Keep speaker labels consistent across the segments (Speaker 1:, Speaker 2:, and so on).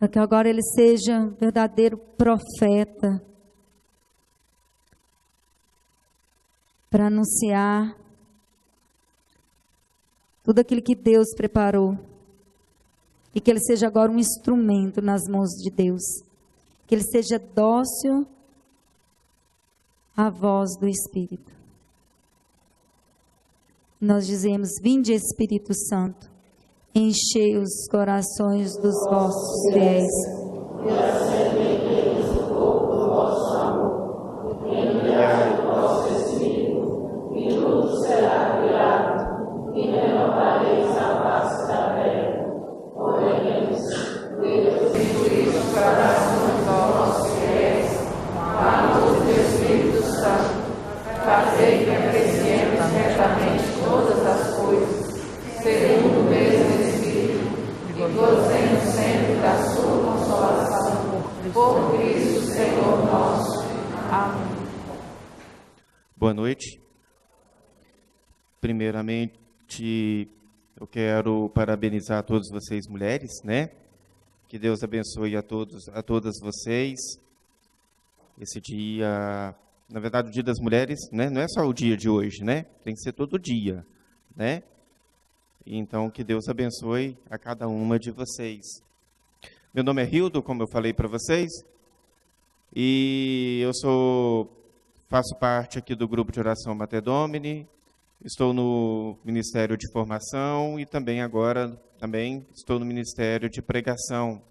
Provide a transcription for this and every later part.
Speaker 1: para que agora ele seja um verdadeiro profeta, para anunciar tudo aquilo que Deus preparou, e que ele seja agora um instrumento nas mãos de Deus, que ele seja dócil à voz do Espírito. Nós dizemos: vinde Espírito Santo, enchei os corações dos vossos fiéis, e acendei o fogo do vosso amor, enviai o vosso Espírito, e tudo será criado, e renovareis a face da terra. Oremos. Deus, instruí os corações dos vossos fiéis, com a luz do Espírito Santo, fazei que apreciemos retamente todas as coisas, segundo o mesmo Espírito, e gozemos sempre da sua consolação, por Cristo Senhor nosso. Amém.
Speaker 2: Boa noite. Primeiramente, eu quero parabenizar todas vocês mulheres, né? Que Deus abençoe a todas vocês. Esse dia, na verdade, o Dia das Mulheres, né? Não é só o dia de hoje, né? Tem que ser todo dia, né? Então, que Deus abençoe a cada uma de vocês. Meu nome é Hildo, como eu falei para vocês, e eu faço parte aqui do grupo de oração Mater Domini, estou no Ministério de Formação e também estou no Ministério de Pregação.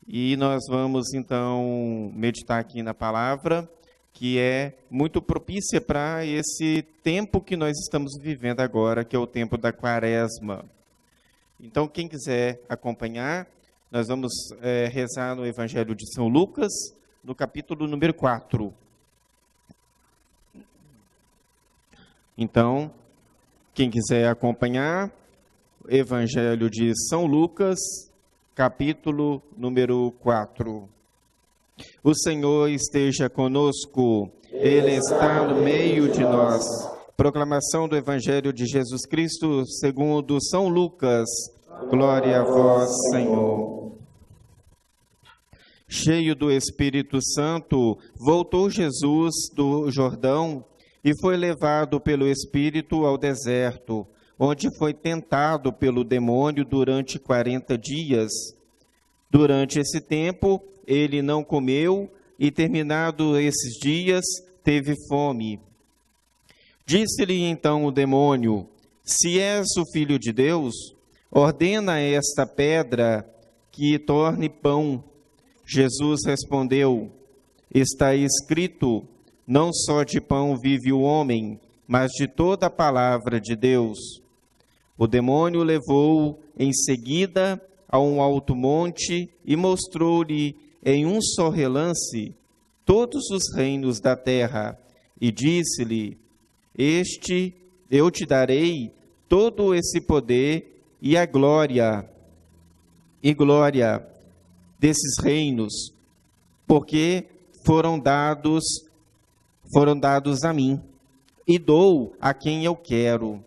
Speaker 2: E nós vamos, então, meditar aqui na palavra, que é muito propícia para esse tempo que nós estamos vivendo agora, que é o tempo da Quaresma. Então, quem quiser acompanhar, nós vamos rezar no Evangelho de São Lucas, no capítulo número 4. Então, quem quiser acompanhar, Evangelho de São Lucas, capítulo número 4. O Senhor esteja conosco, Ele está no meio de nós. Proclamação do Evangelho de Jesus Cristo segundo São Lucas. Glória a vós, Senhor. Cheio do Espírito Santo, voltou Jesus do Jordão e foi levado pelo Espírito ao deserto, onde foi tentado pelo demônio durante 40 dias. Durante esse tempo, ele não comeu e, terminado esses dias, teve fome. Disse-lhe então o demônio: se és o Filho de Deus, ordena esta pedra que torne pão. Jesus respondeu: está escrito, não só de pão vive o homem, mas de toda a palavra de Deus. O demônio o levou em seguida a um alto monte e mostrou-lhe em um só relance todos os reinos da terra, e disse-lhe: eu te darei todo esse poder e a glória desses reinos, porque foram dados a mim, e dou a quem eu quero.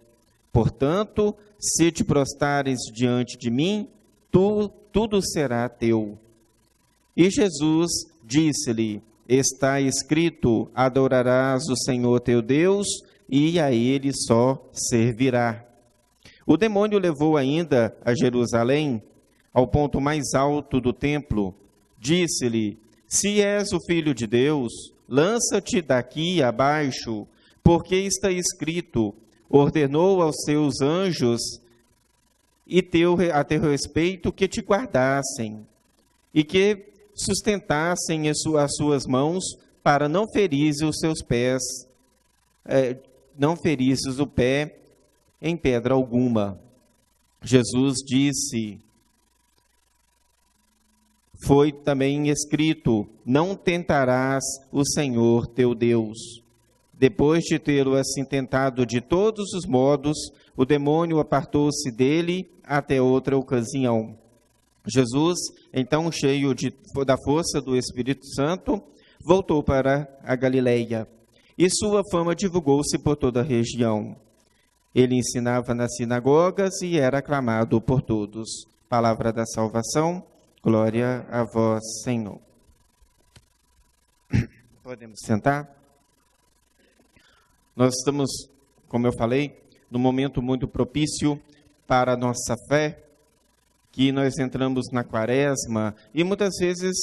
Speaker 2: Portanto, se te prostrares diante de mim, tudo será teu. E Jesus disse-lhe: está escrito, adorarás o Senhor teu Deus, e a Ele só servirá. O demônio levou ainda a Jerusalém, ao ponto mais alto do templo. Disse-lhe: se és o Filho de Deus, lança-te daqui abaixo, porque está escrito, ordenou aos seus anjos a teu respeito que te guardassem, e que sustentassem as suas mãos, para não ferizes os seus pés, não ferizes o pé em pedra alguma. Jesus disse: foi também escrito, não tentarás o Senhor teu Deus. Depois de tê-lo assim tentado de todos os modos, o demônio apartou-se dele até outra ocasião. Jesus, então cheio da força do Espírito Santo, voltou para a Galileia, e sua fama divulgou-se por toda a região. Ele ensinava nas sinagogas e era aclamado por todos. Palavra da salvação. Glória a vós, Senhor. Podemos sentar? Nós estamos, como eu falei, num momento muito propício para a nossa fé, que nós entramos na quaresma, e muitas vezes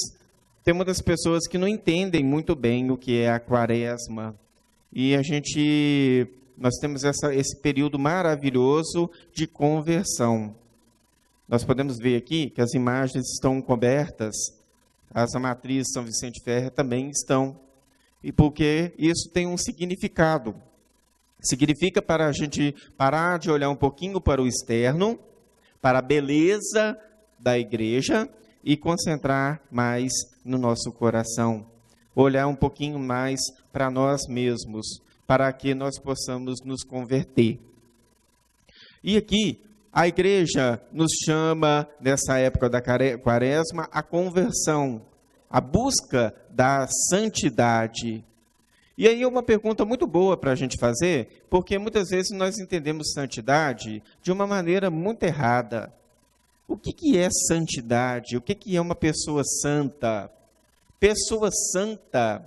Speaker 2: tem muitas pessoas que não entendem muito bem o que é a quaresma. E nós temos esse período maravilhoso de conversão. Nós podemos ver aqui que as imagens estão cobertas, as matrizes São Vicente Ferrer também estão, e porque isso tem um significado. Significa para a gente parar de olhar um pouquinho para o externo, para a beleza da igreja e concentrar mais no nosso coração. Olhar um pouquinho mais para nós mesmos, para que nós possamos nos converter. E aqui, a igreja nos chama, nessa época da quaresma, a conversão, a busca da santidade. E aí é uma pergunta muito boa para a gente fazer, porque muitas vezes nós entendemos santidade de uma maneira muito errada. O que é santidade? O que é uma pessoa santa? Pessoa santa,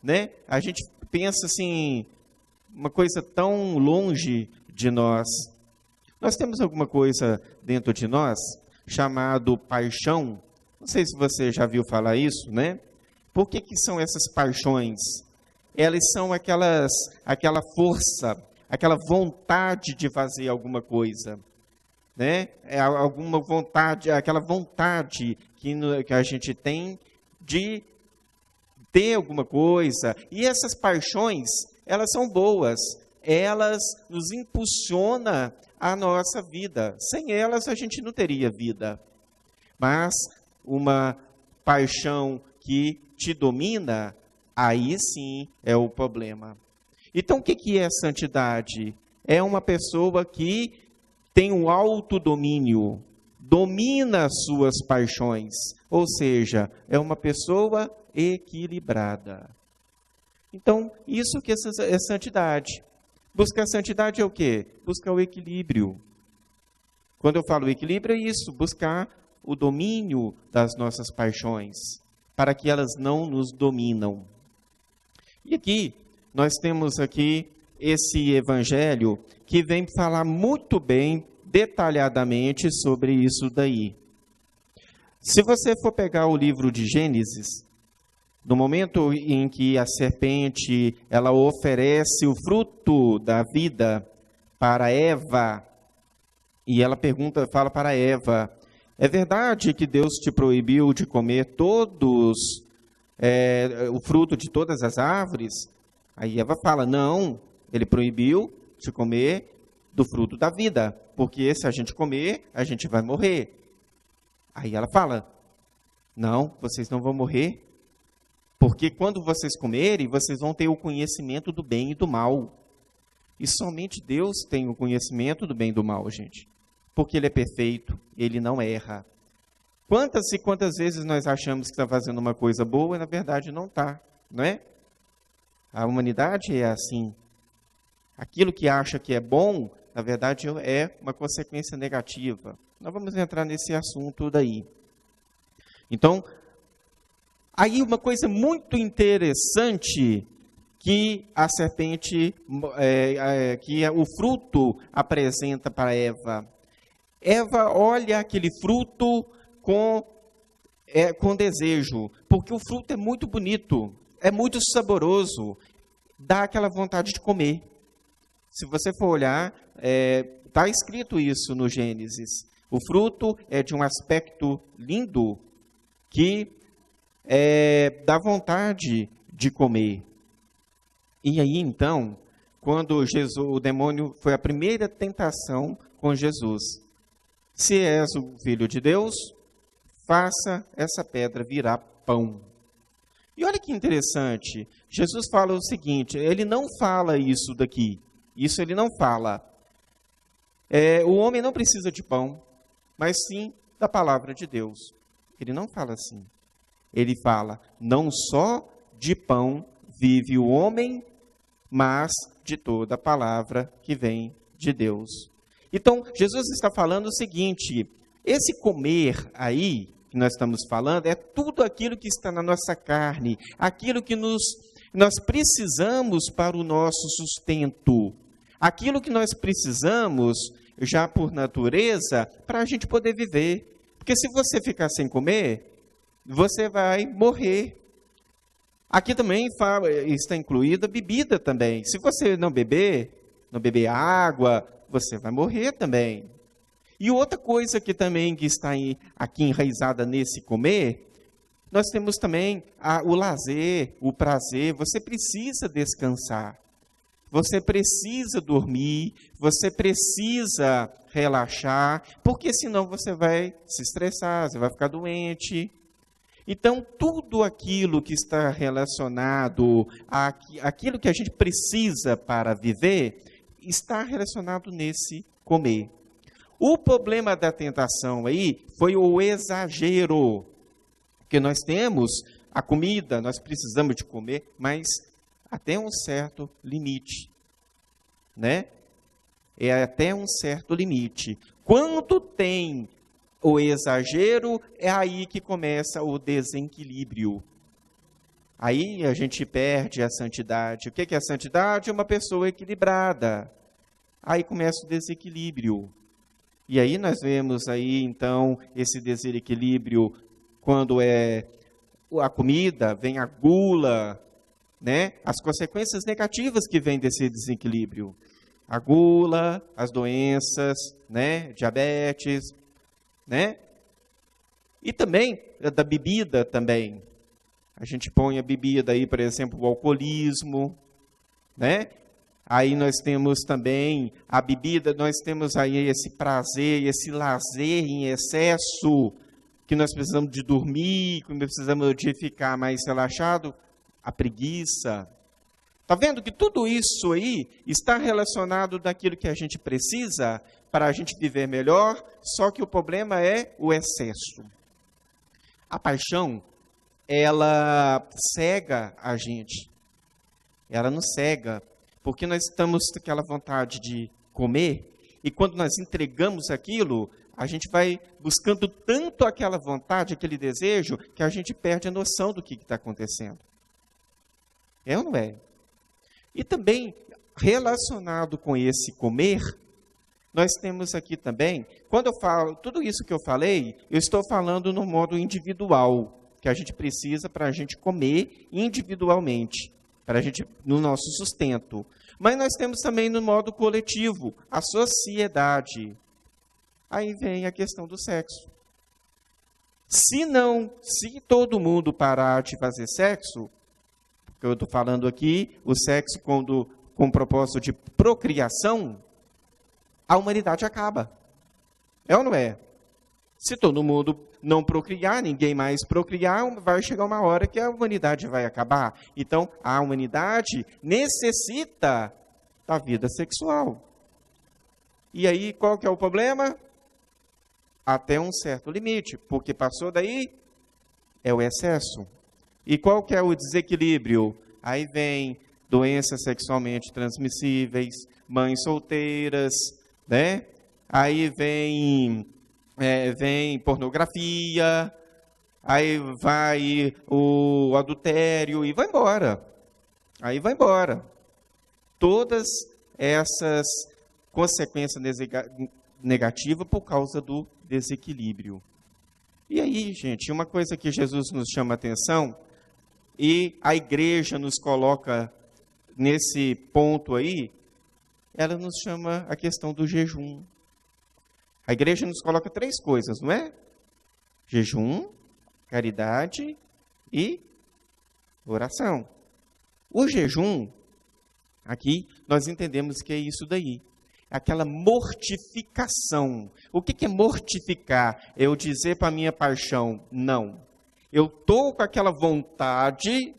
Speaker 2: né? A gente pensa assim, uma coisa tão longe de nós. Nós temos alguma coisa dentro de nós chamado paixão. Não sei se você já viu falar isso, né? Por que são essas paixões? Elas são aquela força, aquela vontade de fazer alguma coisa, né? Alguma vontade, aquela vontade que a gente tem de ter alguma coisa. E essas paixões, elas são boas, elas nos impulsionam a nossa vida. Sem elas, a gente não teria vida. Mas uma paixão que te domina, aí sim é o problema. Então, o que é santidade? É uma pessoa que tem um autodomínio, domina as suas paixões, ou seja, é uma pessoa equilibrada. Então, isso que é santidade. Buscar santidade é o quê? Buscar o equilíbrio. Quando eu falo equilíbrio, é isso, buscar o domínio das nossas paixões, para que elas não nos dominam. E aqui, nós temos aqui esse evangelho que vem falar muito bem, detalhadamente sobre isso daí. Se você for pegar o livro de Gênesis, no momento em que a serpente ela oferece o fruto da vida para Eva, e ela fala para Eva, é verdade que Deus te proibiu de comer o fruto de todas as árvores? Aí Eva fala, não, ele proibiu de comer do fruto da vida, porque se a gente comer, a gente vai morrer. Aí ela fala, não, vocês não vão morrer, porque quando vocês comerem, vocês vão ter o conhecimento do bem e do mal. E somente Deus tem o conhecimento do bem e do mal, gente. Porque Ele é perfeito, Ele não erra. Quantas e quantas vezes nós achamos que está fazendo uma coisa boa e, na verdade, não está, não é? A humanidade é assim. Aquilo que acha que é bom, na verdade, é uma consequência negativa. Nós vamos entrar nesse assunto daí. Então, aí uma coisa muito interessante que a serpente, que o fruto apresenta para Eva. Eva olha aquele fruto com desejo, porque o fruto é muito bonito, é muito saboroso, dá aquela vontade de comer. Se você for olhar, está escrito isso no Gênesis. O fruto é de um aspecto lindo que dá vontade de comer. E aí, então, quando o demônio foi a primeira tentação com Jesus. Se és o Filho de Deus, faça essa pedra virar pão. E olha que interessante, Jesus fala o seguinte, ele não fala isso daqui, isso ele não fala. O homem não precisa de pão, mas sim da palavra de Deus. Ele não fala assim. Ele fala, não só de pão vive o homem, mas de toda a palavra que vem de Deus. Então, Jesus está falando o seguinte, esse comer aí, que nós estamos falando é tudo aquilo que está na nossa carne, aquilo que nós precisamos para o nosso sustento, aquilo que nós precisamos, já por natureza, para a gente poder viver. Porque se você ficar sem comer, você vai morrer. Aqui também está incluída a bebida também. Se você não beber água, você vai morrer também. E outra coisa que também que está aqui enraizada nesse comer, nós temos também o lazer, o prazer. Você precisa descansar, você precisa dormir, você precisa relaxar, porque senão você vai se estressar, você vai ficar doente. Então, tudo aquilo que está relacionado àquilo que a gente precisa para viver, está relacionado nesse comer. O problema da tentação aí foi o exagero, porque nós temos a comida, nós precisamos de comer, mas até um certo limite, né? É até um certo limite. Quando tem o exagero, é aí que começa o desequilíbrio. Aí a gente perde a santidade. O que é a santidade? Uma pessoa equilibrada. Aí começa o desequilíbrio. E aí nós vemos aí, então, esse desequilíbrio quando é a comida, vem a gula, né? As consequências negativas que vêm desse desequilíbrio. A gula, as doenças, né? Diabetes, né? E também da bebida também. A gente põe a bebida aí, por exemplo, o alcoolismo, né? Aí nós temos também a bebida, nós temos aí esse prazer, esse lazer em excesso, que nós precisamos de dormir, que nós precisamos de ficar mais relaxado, a preguiça. Está vendo que tudo isso aí está relacionado daquilo que a gente precisa para a gente viver melhor, só que o problema é o excesso. A paixão, ela cega a gente. Ela nos cega, porque nós estamos com aquela vontade de comer, e quando nós entregamos aquilo, a gente vai buscando tanto aquela vontade, aquele desejo, que a gente perde a noção do que está acontecendo. É ou não é? E também, relacionado com esse comer, nós temos aqui também, quando eu falo, tudo isso que eu falei, eu estou falando no modo individual, que a gente precisa para a gente comer individualmente, para a gente, no nosso sustento. Mas nós temos também no modo coletivo, a sociedade. Aí vem a questão do sexo. Se todo mundo parar de fazer sexo, que eu estou falando aqui, o sexo com propósito de procriação, a humanidade acaba. É ou não é? Se todo mundo não procriar, ninguém mais procriar, vai chegar uma hora que a humanidade vai acabar. Então, a humanidade necessita da vida sexual. E aí, qual que é o problema? Até um certo limite, porque passou daí, é o excesso. E qual que é o desequilíbrio? Aí vem doenças sexualmente transmissíveis, mães solteiras, né? Aí vem pornografia, aí vai o adultério e vai embora. Aí vai embora. Todas essas consequências negativas por causa do desequilíbrio. E aí, gente, uma coisa que Jesus nos chama a atenção, e a igreja nos coloca nesse ponto aí, ela nos chama a questão do jejum. A igreja nos coloca 3 coisas, não é? Jejum, caridade e oração. O jejum, aqui, nós entendemos que é isso daí. Aquela mortificação. O que é mortificar? É eu dizer para a minha paixão, não. Eu estou com aquela vontade,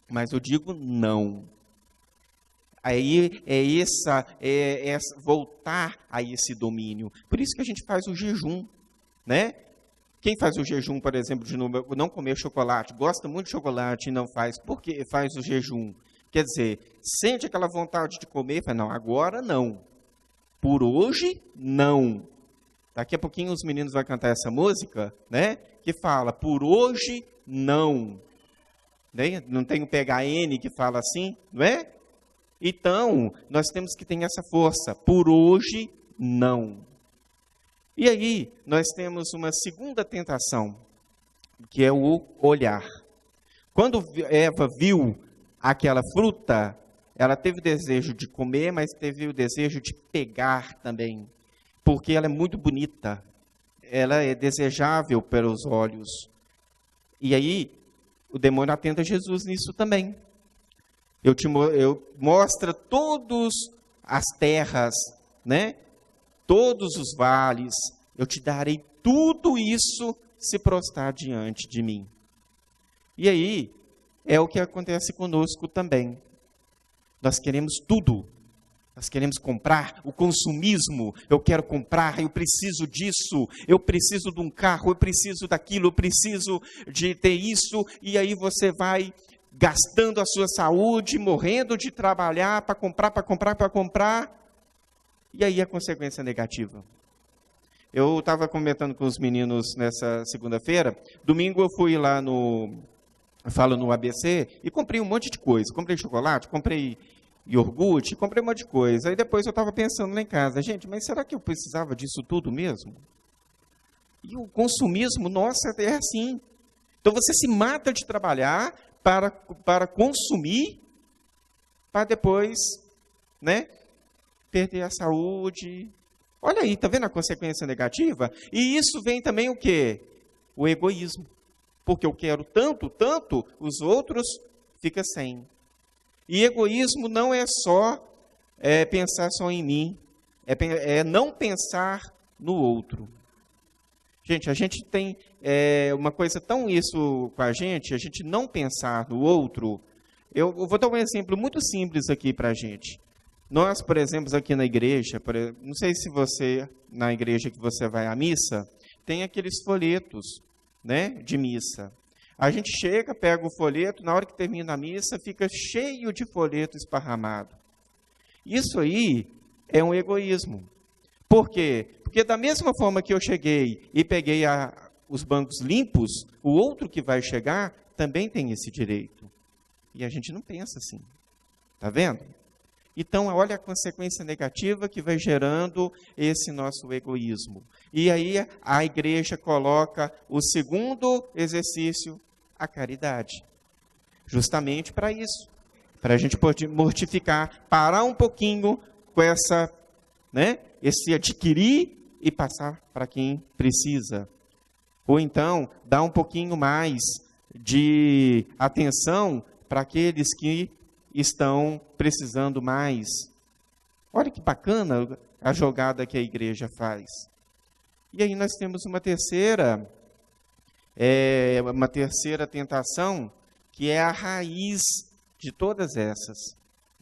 Speaker 2: mas eu digo não. Aí é voltar a esse domínio. Por isso que a gente faz o jejum, né? Quem faz o jejum, por exemplo, de não comer chocolate, gosta muito de chocolate e não faz, por que faz o jejum? Quer dizer, sente aquela vontade de comer, fala, não, agora não. Por hoje, não. Daqui a pouquinho os meninos vão cantar essa música, né? Que fala, por hoje não. Né? Não tem o PHN que fala assim, não é? Então, nós temos que ter essa força. Por hoje não. E aí, nós temos uma segunda tentação, que é o olhar. Quando Eva viu aquela fruta, ela teve o desejo de comer, mas teve o desejo de pegar também, porque ela é muito bonita, ela é desejável pelos olhos. E aí, o demônio atenta Jesus nisso também. Mostra todas as terras, né? Todos os vales, eu te darei tudo isso se prostrar diante de mim. E aí, é o que acontece conosco também. Nós queremos tudo. Nós queremos comprar, o consumismo. Eu quero comprar, eu preciso disso, eu preciso de um carro, eu preciso daquilo, eu preciso de ter isso. E aí você vai gastando a sua saúde, morrendo de trabalhar para comprar. E aí a consequência negativa. Eu estava comentando com os meninos nessa segunda-feira. Domingo eu fui lá no ABC e comprei um monte de coisa. Comprei chocolate, comprei iogurte, comprei um monte de coisa. Aí depois eu estava pensando lá em casa, gente, mas será que eu precisava disso tudo mesmo? E o consumismo, nossa, é assim. Então você se mata de trabalhar para consumir, para depois, né, perder a saúde. Olha aí, está vendo a consequência negativa? E isso vem também o quê? O egoísmo. Porque eu quero tanto, os outros ficam sem. E egoísmo não é só pensar só em mim, é não pensar no outro. Gente, a gente tem uma coisa tão isso com a gente não pensar no outro. Eu vou dar um exemplo muito simples aqui para a gente. Nós, por exemplo, aqui na igreja, não sei se você, na igreja que você vai à missa, tem aqueles folhetos, né, de missa. A gente chega, pega o folheto, na hora que termina a missa, fica cheio de folheto esparramado. Isso aí é um egoísmo. Por quê? Porque da mesma forma que eu cheguei e peguei os bancos limpos, o outro que vai chegar também tem esse direito. E a gente não pensa assim. Está vendo? Então, olha a consequência negativa que vai gerando esse nosso egoísmo. E aí a igreja coloca o segundo exercício, a caridade. Justamente para isso. Para a gente poder mortificar, parar um pouquinho com esse adquirir e passar para quem precisa. Ou então, dar um pouquinho mais de atenção para aqueles que estão precisando mais. Olha que bacana a jogada que a igreja faz. E aí nós temos uma terceira tentação, que é a raiz de todas essas,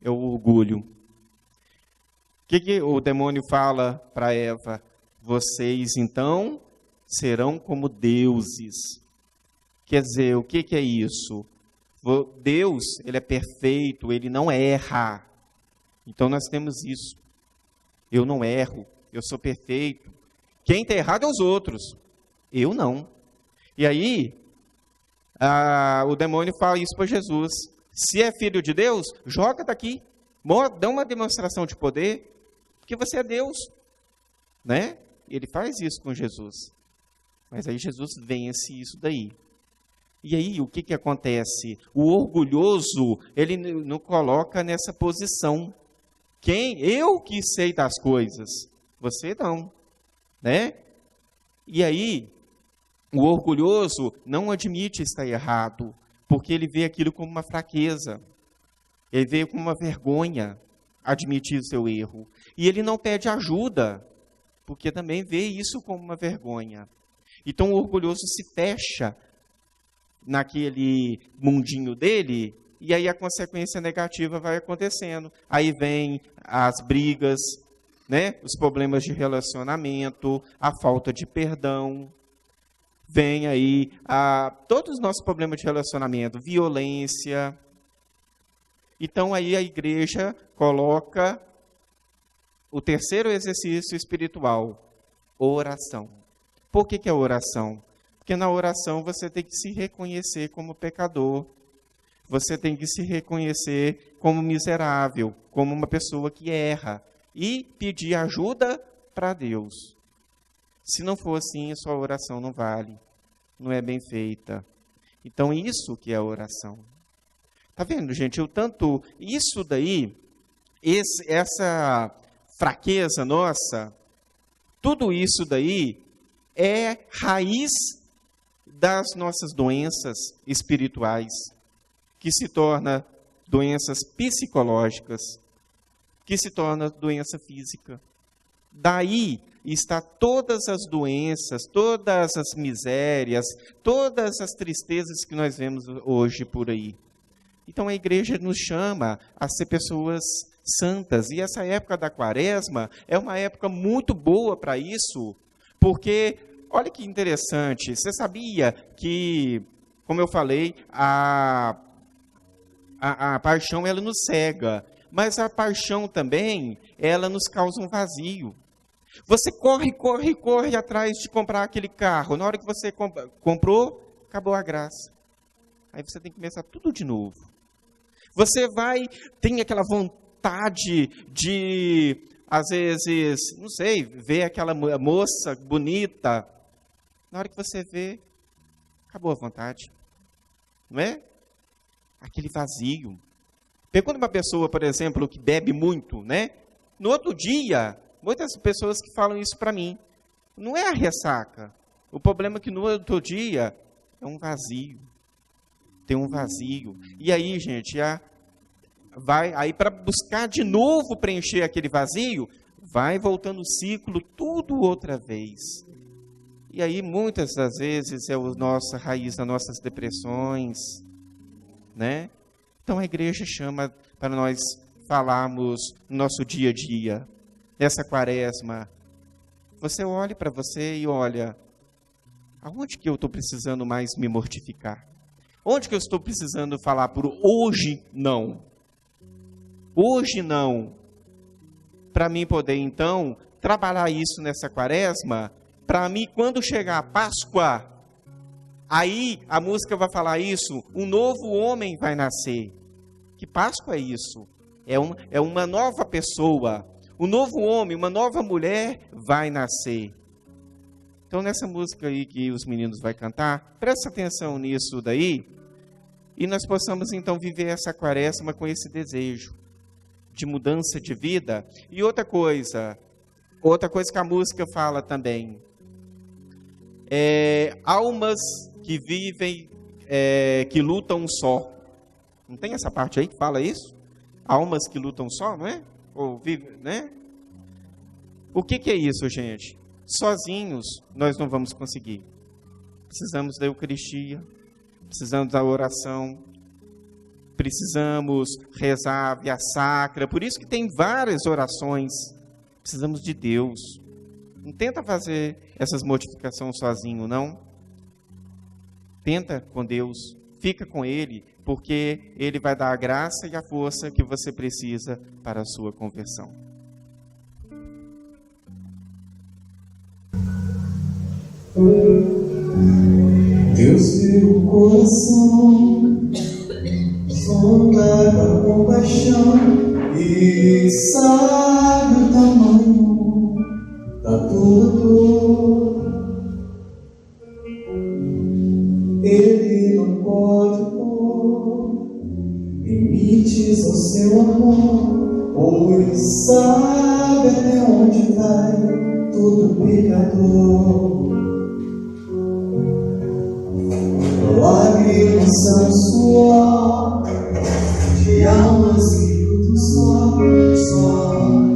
Speaker 2: é o orgulho. O que o demônio fala para Eva? Vocês, então, serão como deuses. Quer dizer, o que é isso? Deus, ele é perfeito, ele não erra. Então nós temos isso. Eu não erro, eu sou perfeito. Quem está errado é os outros, eu não. E aí, o demônio fala isso para Jesus. Se é filho de Deus, joga daqui. Dá uma demonstração de poder, porque você é Deus. Né? Ele faz isso com Jesus. Mas aí Jesus vence isso daí. E aí, o que acontece? O orgulhoso, ele não coloca nessa posição. Eu que sei das coisas, você não. Né? E aí, o orgulhoso não admite estar errado, porque ele vê aquilo como uma fraqueza. Ele vê como uma vergonha admitir o seu erro. E ele não pede ajuda, porque também vê isso como uma vergonha. Então, o orgulhoso se fecha naquele mundinho dele, e aí a consequência negativa vai acontecendo. Aí vem as brigas, né? Os problemas de relacionamento, a falta de perdão, vem aí todos os nossos problemas de relacionamento, violência. Então aí a igreja coloca o terceiro exercício espiritual, Oração. Por que é oração? Porque na oração você tem que se reconhecer como pecador. Você tem que se reconhecer como miserável, como uma pessoa que erra. E pedir ajuda para Deus. Se não for assim, a sua oração não vale. Não é bem feita. Então, isso que é a oração. Tá vendo, gente? Isso daí, essa fraqueza nossa, tudo isso daí é raiz das nossas doenças espirituais, que se torna doenças psicológicas, que se torna doença física. Daí está todas as doenças, todas as misérias, todas as tristezas que nós vemos hoje por aí. Então a igreja nos chama a ser pessoas santas. E essa época da Quaresma é uma época muito boa para isso, porque, olha que interessante, você sabia que, como eu falei, a paixão ela nos cega, mas a paixão também, ela nos causa um vazio. Você corre atrás de comprar aquele carro. Na hora que você comprou, acabou a graça. Aí você tem que começar tudo de novo. Você tem aquela vontade de, às vezes, não sei, ver aquela moça bonita. Na hora que você vê, acabou a vontade. Não é? Aquele vazio. Pergunta uma pessoa, por exemplo, que bebe muito, né? No outro dia, muitas pessoas que falam isso para mim. Não é a ressaca. O problema é que no outro dia é um vazio. Tem um vazio. E aí, gente, aí para buscar de novo preencher aquele vazio, vai voltando o ciclo tudo outra vez. E aí, muitas das vezes, é a nossa raiz das nossas depressões, né? Então, a igreja chama para nós falarmos no nosso dia a dia, nessa Quaresma. Você olha para você e olha, aonde que eu estou precisando mais me mortificar? Onde que eu estou precisando falar por hoje não? Hoje não. Para mim poder, então, trabalhar isso nessa Quaresma, para mim, quando chegar a Páscoa, aí a música vai falar isso, um novo homem vai nascer. Que Páscoa é isso? É uma nova pessoa. Um novo homem, uma nova mulher vai nascer. Então, nessa música aí que os meninos vão cantar, presta atenção nisso daí, e nós possamos, então, viver essa Quaresma com esse desejo de mudança de vida. E outra coisa que a música fala também, almas que vivem, que lutam só. Não tem essa parte aí que fala isso? Almas que lutam só, não é? Ou vivem, né? O que é isso, gente? Sozinhos nós não vamos conseguir. Precisamos da Eucaristia, precisamos da oração, precisamos rezar a Via Sacra. Por isso que tem várias orações. Precisamos de Deus. Não tenta fazer essas modificações sozinho, não. Tenta com Deus, fica com Ele, porque Ele vai dar a graça e a força que você precisa para a sua conversão.
Speaker 3: Deus viu o coração, sonda a compaixão e sabe o tamanho da tua dor. Ele não pode pôr limites ao seu amor, pois sabe até onde vai todo pecador. Lágrimas são suor de almas que lutam só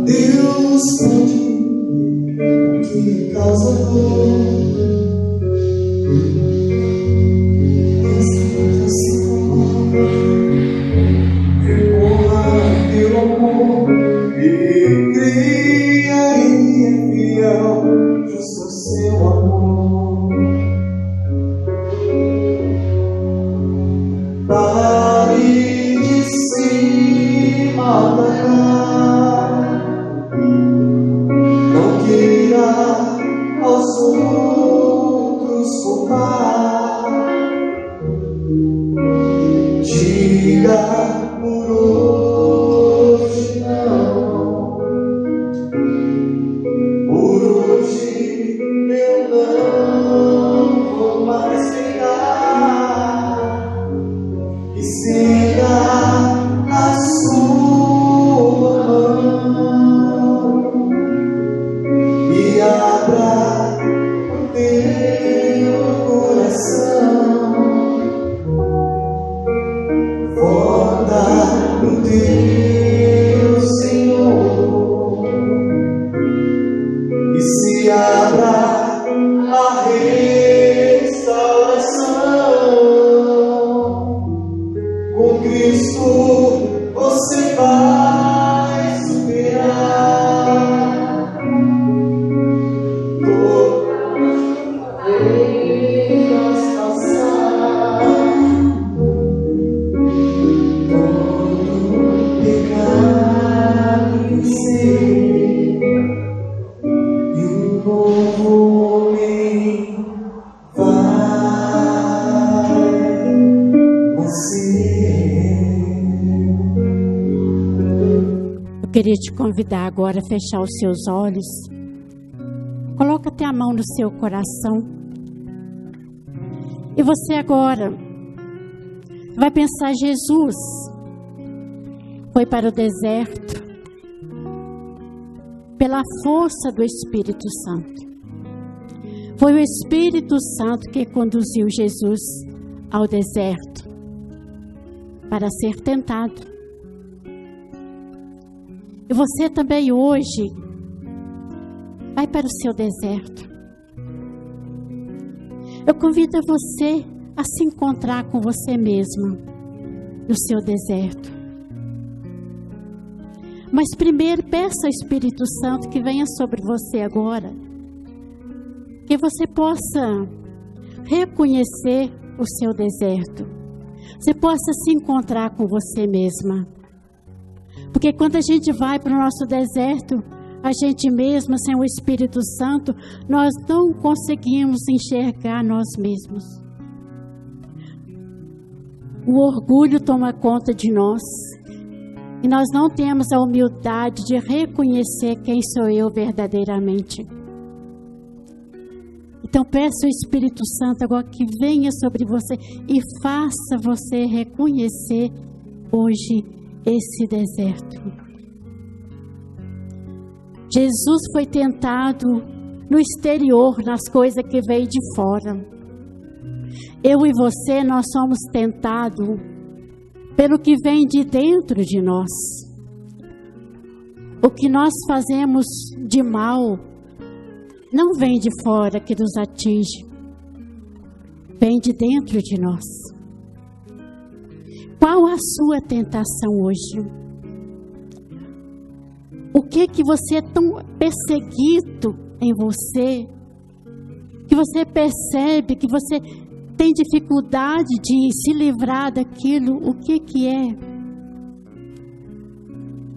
Speaker 3: Deus pode o que causa dor. Recorra teu amor e creia, Ele é fiel, justo é seu amor. Pare de se matar, não queira
Speaker 4: Eu queria te convidar agora a fechar os seus olhos. Coloca até a mão no seu coração. E você agora vai pensar: Jesus foi para o deserto pela força do Espírito Santo. Foi o Espírito Santo que conduziu Jesus ao deserto para ser tentado. E você também hoje vai para o seu deserto. Eu convido você a se encontrar com você mesma no seu deserto. Mas primeiro peça ao Espírito Santo que venha sobre você agora, que você possa reconhecer o seu deserto, você possa se encontrar com você mesma. Porque quando a gente vai para o nosso deserto, a gente mesma, sem o Espírito Santo, nós não conseguimos enxergar nós mesmos. O orgulho toma conta de nós. E nós não temos a humildade de reconhecer quem sou eu verdadeiramente. Então peço ao Espírito Santo agora que venha sobre você e faça você reconhecer hoje esse deserto. Jesus foi tentado no exterior, nas coisas que veio de fora. Eu e você, nós somos tentados pelo que vem de dentro de nós. O que nós fazemos de mal não vem de fora que nos atinge, vem de dentro de nós. Qual a sua tentação hoje? O que você é tão perseguido em você, que você percebe que você tem dificuldade de se livrar daquilo? O que é?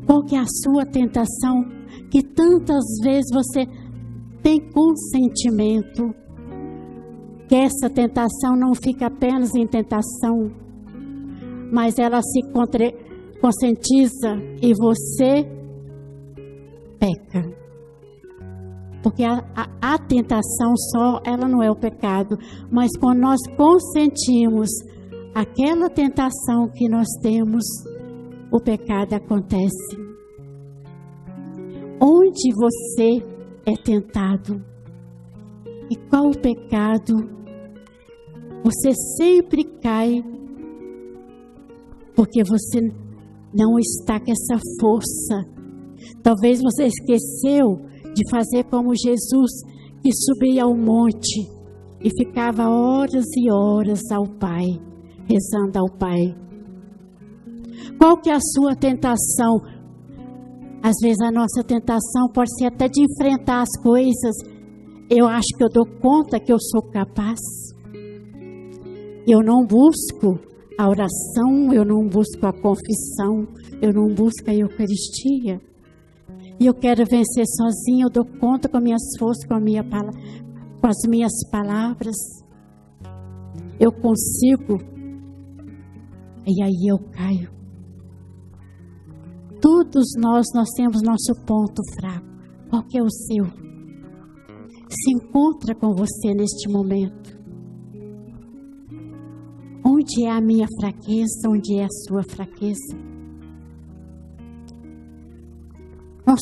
Speaker 4: Qual que é a sua tentação que tantas vezes você tem consentimento? Que essa tentação não fica apenas em tentação, mas ela se conscientiza e você peca. Porque a tentação só, ela não é o pecado. Mas quando nós consentimos aquela tentação que nós temos, o pecado acontece. Onde você é tentado? E qual o pecado? Você sempre cai porque você não está com essa força. Talvez você esqueceu de fazer como Jesus, que subia ao monte e ficava horas e horas ao Pai, rezando ao Pai. Qual que é a sua tentação? Às vezes a nossa tentação pode ser até de enfrentar as coisas. Eu acho que eu dou conta que eu sou capaz. Eu não busco a oração, eu não busco a confissão, eu não busco a Eucaristia. E eu quero vencer sozinha, eu dou conta com as minhas forças, com as minhas palavras. Eu consigo. E aí eu caio. Todos nós temos nosso ponto fraco. Qual que é o seu? Se encontra com você neste momento. Onde é a minha fraqueza? Onde é a sua fraqueza? Nós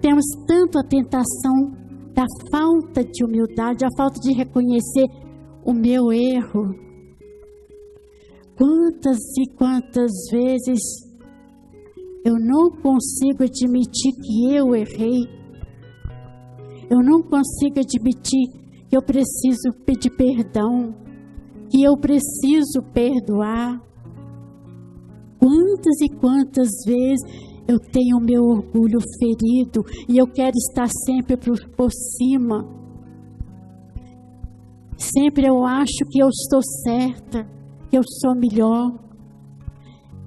Speaker 4: temos tanto a tentação da falta de humildade, a falta de reconhecer o meu erro. Quantas e quantas vezes eu não consigo admitir que eu errei. Eu não consigo admitir que eu preciso pedir perdão, que eu preciso perdoar. Quantas e quantas vezes eu tenho o meu orgulho ferido e eu quero estar sempre por cima. Sempre eu acho que eu estou certa, que eu sou melhor.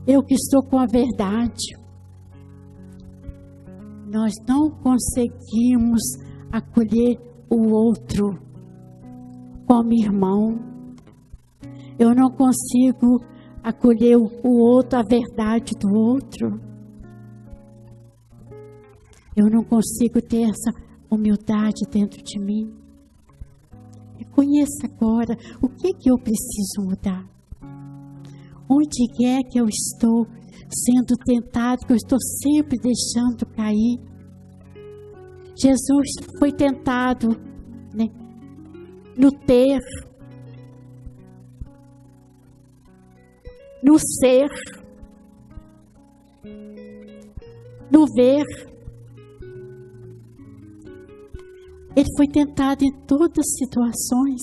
Speaker 4: Eu que estou com a verdade. Nós não conseguimos acolher o outro como irmão. Eu não consigo acolher o outro, a verdade do outro. eu não consigo ter essa humildade dentro de mim. Reconheça agora o que eu preciso mudar. Onde é que eu estou sendo tentado, que eu estou sempre deixando cair? Jesus foi tentado, né, no ter, no ser, no ver. Ele foi tentado em todas as situações,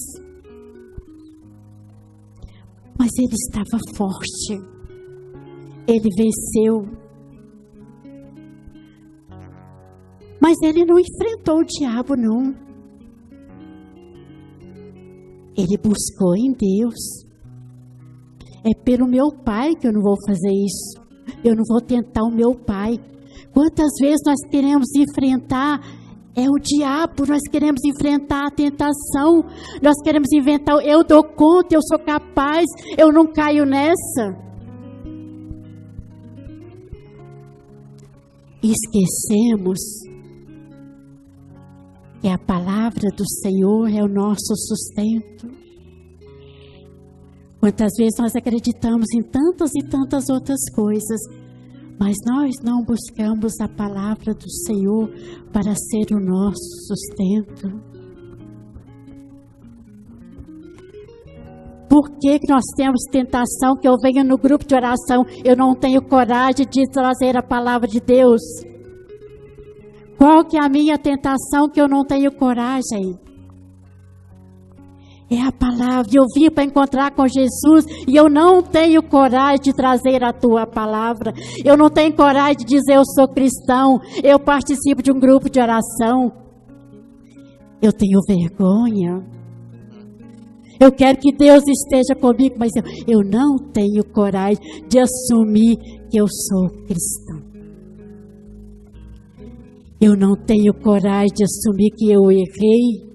Speaker 4: mas ele estava forte, ele venceu. Mas ele não enfrentou o diabo, não. Ele buscou em Deus. É pelo meu pai que eu não vou fazer isso. Eu não vou tentar o meu pai. Quantas vezes nós queremos enfrentar o diabo, nós queremos enfrentar a tentação, nós queremos inventar, eu dou conta, eu sou capaz, eu não caio nessa. Esquecemos que a palavra do Senhor é o nosso sustento. Quantas vezes nós acreditamos em tantas e tantas outras coisas, mas nós não buscamos a palavra do Senhor para ser o nosso sustento. Por que nós temos tentação que eu venho no grupo de oração, eu não tenho coragem de trazer a palavra de Deus? Qual que é a minha tentação que eu não tenho coragem? É a palavra. Eu vim para encontrar com Jesus e eu não tenho coragem de trazer a tua palavra. Eu não tenho coragem de dizer eu sou cristão, eu participo de um grupo de oração. Eu tenho vergonha. Eu quero que Deus esteja comigo, mas eu não tenho coragem de assumir que eu sou cristão. Eu não tenho coragem de assumir que eu errei.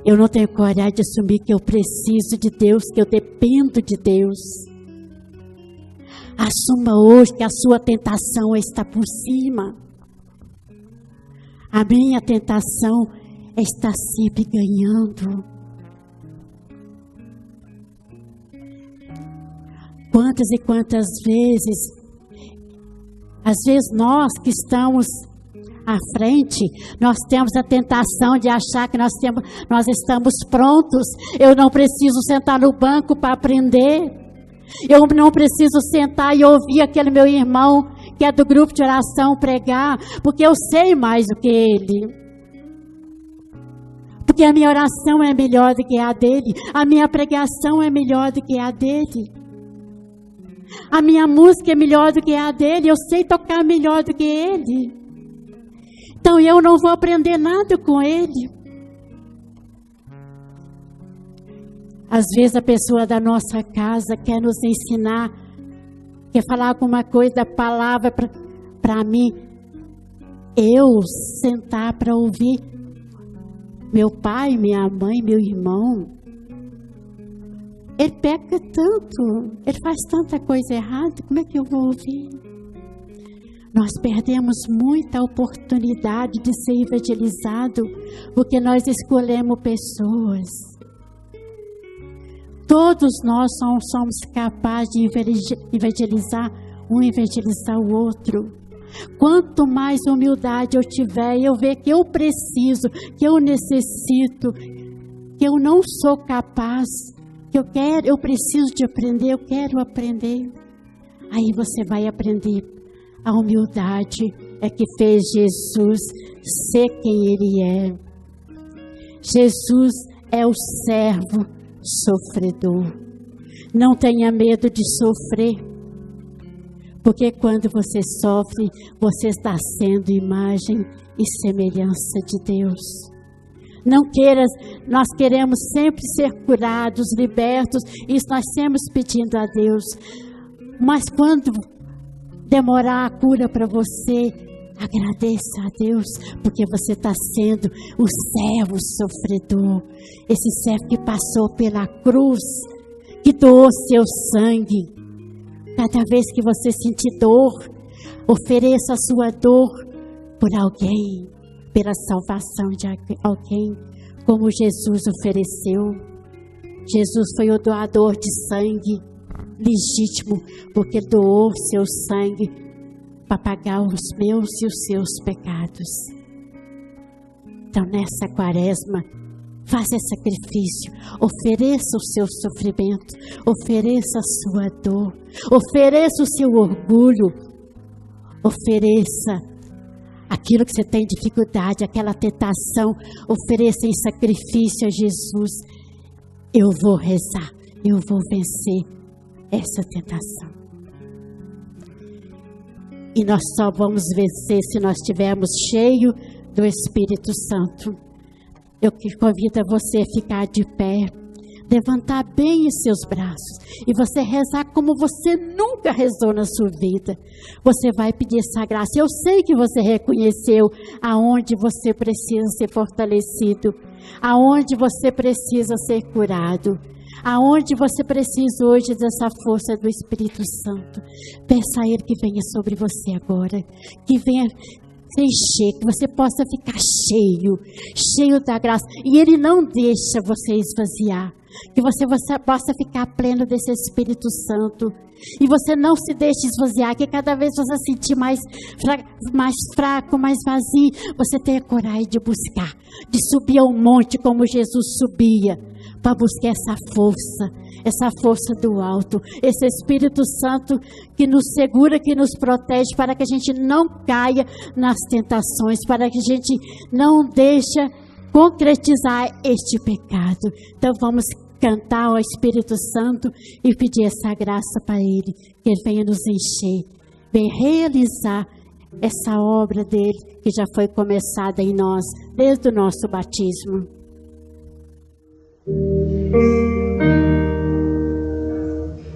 Speaker 4: Eu não tenho coragem de assumir que eu preciso de Deus, que eu dependo de Deus. Assuma hoje que a sua tentação está por cima. A minha tentação está sempre ganhando. Quantas e quantas vezes, às vezes nós que estamos à frente, nós temos a tentação de achar que nós estamos prontos. Eu não preciso sentar no banco para aprender. Eu não preciso sentar e ouvir aquele meu irmão que é do grupo de oração pregar, porque eu sei mais do que ele. Porque a minha oração é melhor do que a dele. A minha pregação é melhor do que a dele. A minha música é melhor do que a dele. Eu sei tocar melhor do que ele. Então eu não vou aprender nada com ele. Às vezes a pessoa da nossa casa quer nos ensinar, quer falar alguma coisa da palavra para mim. Eu sentar para ouvir meu pai, minha mãe, meu irmão. Ele peca tanto, ele faz tanta coisa errada, como é que eu vou ouvir? Nós perdemos muita oportunidade de ser evangelizado, porque nós escolhemos pessoas. Todos nós somos capazes de evangelizar um, evangelizar o outro. Quanto mais humildade eu tiver, eu ver que eu preciso, que eu necessito, que eu não sou capaz, que eu preciso de aprender, eu quero aprender. Aí você vai aprender. A humildade é que fez Jesus ser quem Ele é. Jesus é o servo sofredor. Não tenha medo de sofrer, porque quando você sofre, você está sendo imagem e semelhança de Deus. Nós queremos sempre ser curados, libertos, isso nós sempre pedindo a Deus. Mas quando demorar a cura para você, agradeça a Deus, porque você está sendo o servo sofredor, esse servo que passou pela cruz, que doou seu sangue. Cada vez que você sentir dor, Ofereça a sua dor por alguém, pela salvação de alguém, como Jesus ofereceu. Jesus foi o doador de sangue legítimo, porque doou seu sangue para pagar os meus e os seus pecados. Então, nessa quaresma, faça sacrifício, ofereça o seu sofrimento, ofereça a sua dor, ofereça o seu orgulho, ofereça aquilo que você tem dificuldade, aquela tentação, ofereça em sacrifício a Jesus. Eu vou rezar, eu vou vencer essa tentação. E nós só vamos vencer se nós estivermos cheios do Espírito Santo. Eu convido você a ficar de pé, levantar bem os seus braços e você rezar como você nunca rezou na sua vida. Você vai pedir essa graça. Eu sei que você reconheceu aonde você precisa ser fortalecido, aonde você precisa ser curado, aonde você precisa hoje dessa força do Espírito Santo. Peça a Ele que venha sobre você agora, que venha encher, que você possa ficar cheio da graça. E Ele não deixa você esvaziar, que você possa ficar pleno desse Espírito Santo. E você não se deixe esvaziar, que cada vez você se sentir mais fraco, mais vazio, você tenha coragem de buscar, de subir ao monte como Jesus subia, para buscar essa força do alto, esse Espírito Santo que nos segura, que nos protege, para que a gente não caia nas tentações, para que a gente não deixe concretizar este pecado. Então vamos cantar ao Espírito Santo e pedir essa graça para Ele, que Ele venha nos encher, venha realizar essa obra dele que já foi começada em nós desde o nosso batismo.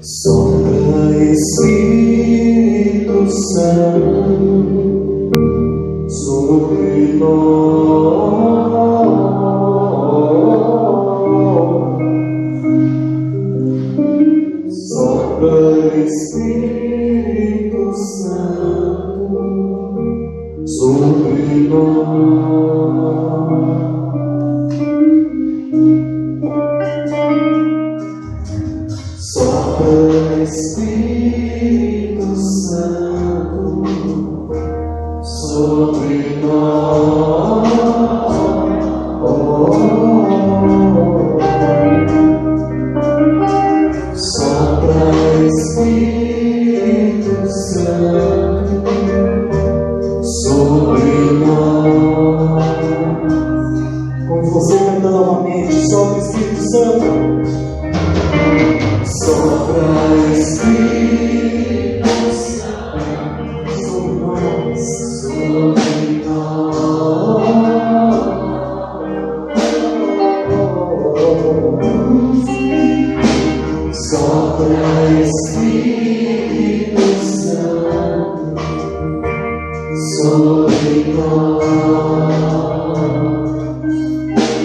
Speaker 3: Sopra Espírito Santo sobre nós, sopra Espírito Santo sobre nós. Sopra Espírito Santo sobre nós. Sopra Espírito Santo sobre nós. Como você canta novamente, sopra Espírito Santo. Sopra Espírito Santo sobre nós, sobre nós. Sopra Espírito Santo sobre nós.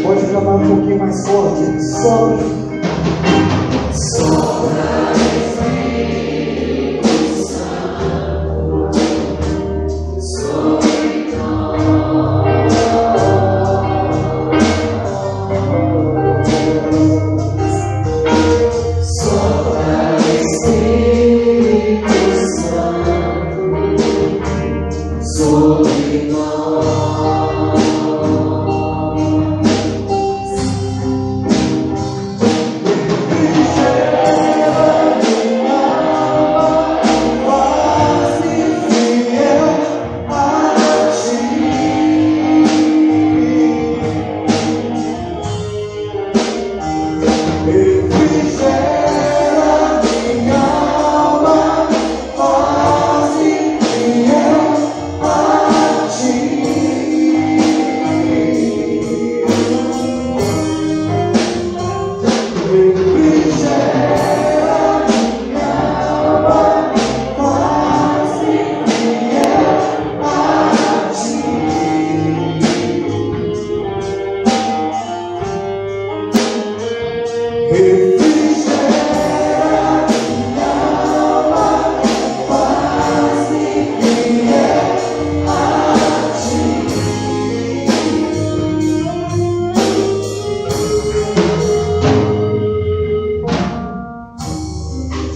Speaker 3: Pode clamar um pouquinho mais forte. Sopra. Sopra Espírito Santo sobre nós. Sopra Espírito Santo sobre nós.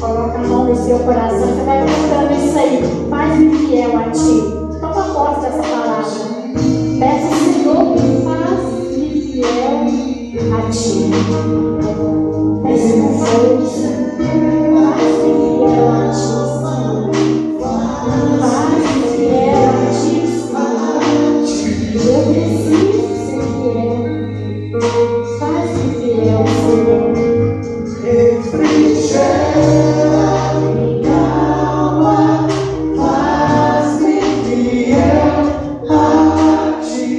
Speaker 4: Coloca a mão no seu coração, você vai cantando isso aí. Faz-me fiel a ti. Toma posse dessa palavra. Peça ao Senhor que faz-me fiel a ti. Peça com força. Faz-me fiel a ti, Senhor. Faz-me fiel a ti, Senhor. Eu preciso ser fiel. Faz-me fiel, Senhor.
Speaker 3: Refrigera minha alma, faz-me fiel a ti.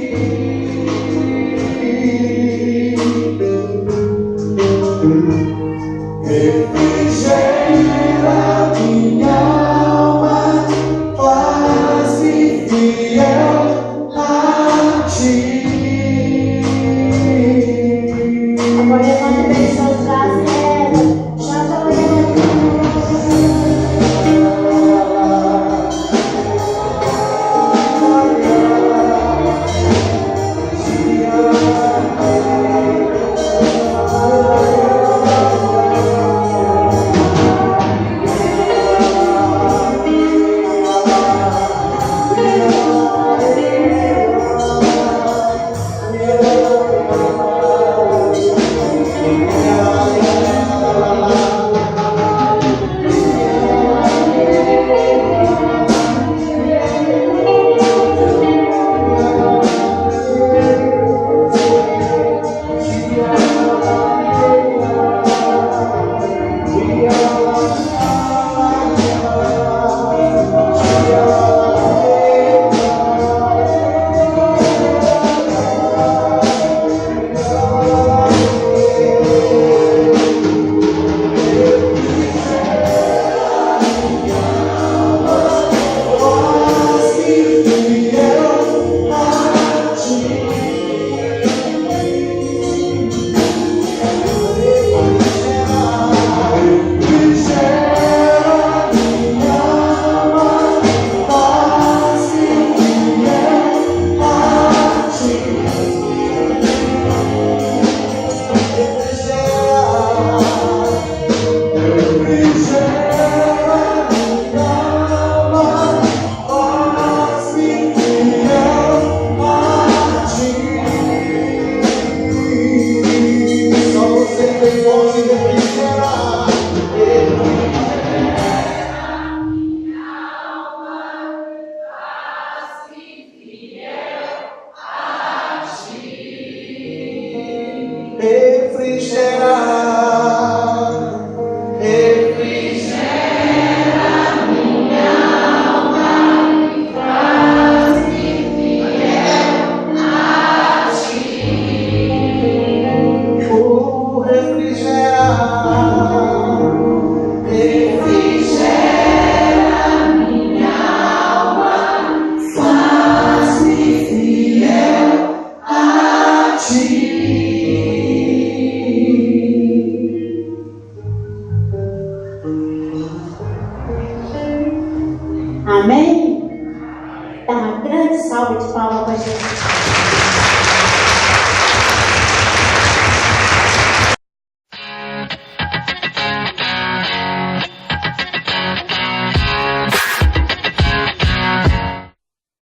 Speaker 3: Refrigera minha alma, faz-me fiel a ti.
Speaker 4: Agora levanta bem seus braços e reza. Já tá Amém? Dá uma grande salva de palmas para Jesus.